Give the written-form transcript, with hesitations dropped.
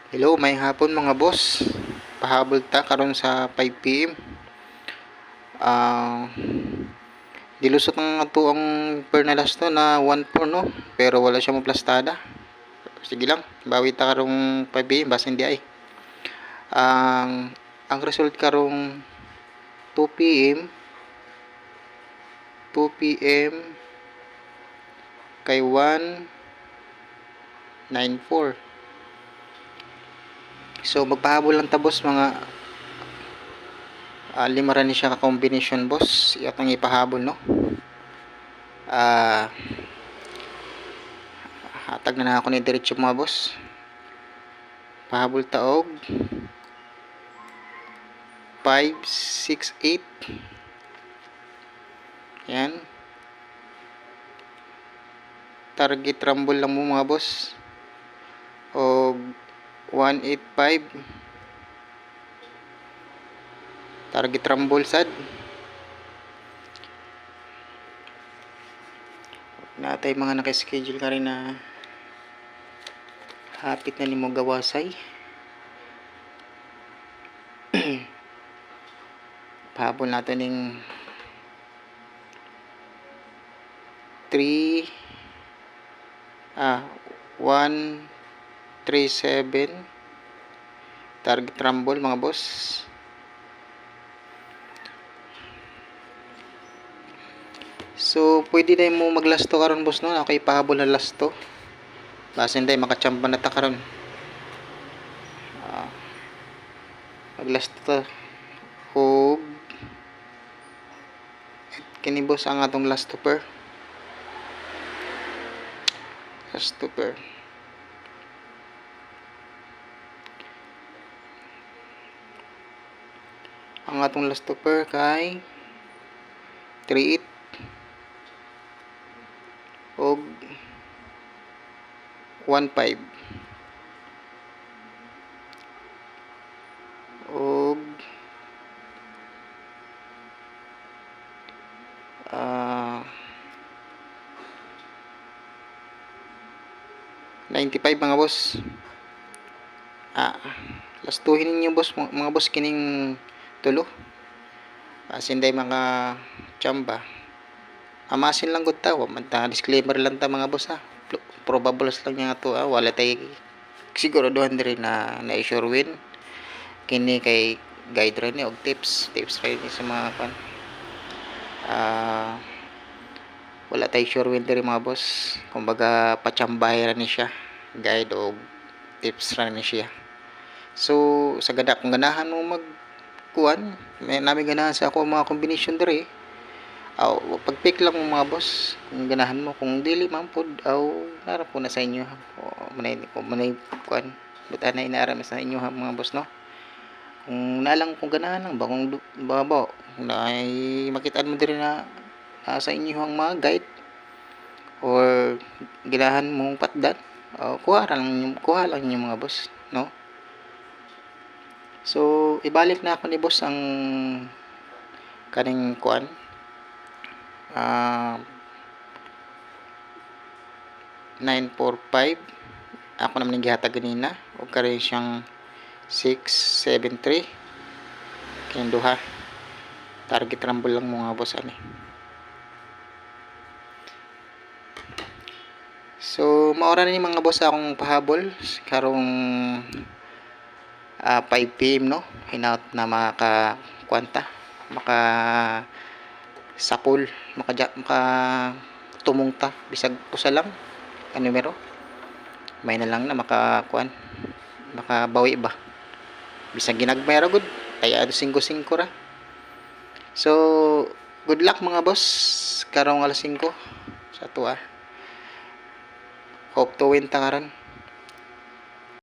Hello, may hapon mga boss. Pahabol ta karon sa 5 PM. Ah, dilusot ang ato ang pernalas to na 1-4 no, pero wala siya mo plastada. Sige lang, bawi ta karong 5 PM basta hindi ay. Ang result karong 2 PM 2 PM kay 194. So magpahabol lang ta boss mga lima ra ni siya ka combination boss. Atong ipahabol no. Hatag na ako ni diretso mga boss. Pahabol ta og 5, 6, 8. Yan. Target rumble lang mo mga boss. O 185. Target rumble sad. Natay mga naka-schedule ka rin na hapit na ni mo gawasay. Pahabol natin ng 137 target rumble mga boss. So pwede tayo mo maglasto karon boss no. Ako ipahabol na lasto basin tayo makachamba na ta karon. Maglasto ta og kini boss ang atong last stopper. Ang atong last stopper kay 38 og 15 og 95 mga boss. Lastuhin ninyo boss mga boss kining tulo. Sinday mga chamba. Amasin lang gud ta, disclaimer lang ta mga boss ha. Probable lang nga to wala tay siguraduhan diri na sure win. Kini kay guide ra ni og tips ra ni sa mga kan. Wala tay sure win diri mga boss. Kumbaga pachambahay ra ni siya. Guide og tips ra ni siya. So sa ganda kung ganahan mo magkuan, may nami ganahan sa ako mga combination diri. Pag pick lang mo mga boss kung ganahan mo, kung dili man pod nara po na sa inyo manay kuan buta na inara sa inyo mga boss no. Kung nalang kung ganahan lang ba kung babaw na ay makitaan mo diri na sa inyo ang mga guide or ganahan mong patdan kuha lang yung mga boss no. So ibalik na ako ni boss ang kaning kuan 945 ako naman gihatag ganina o kare siyang 673 kayong duha target rumble lang mga boss ani. So maora na ni mga boss akong pahabol karong 5 PM no. Hinaut na makakwanta maka sapol maka tumungta bisag usa lang ang numero may na lang na makakuan makabawi ba bisag ginagmay ra gud kaya 5-5 ra. So good luck mga boss karong alas 5 sa tuwa. Hope to win ta karon.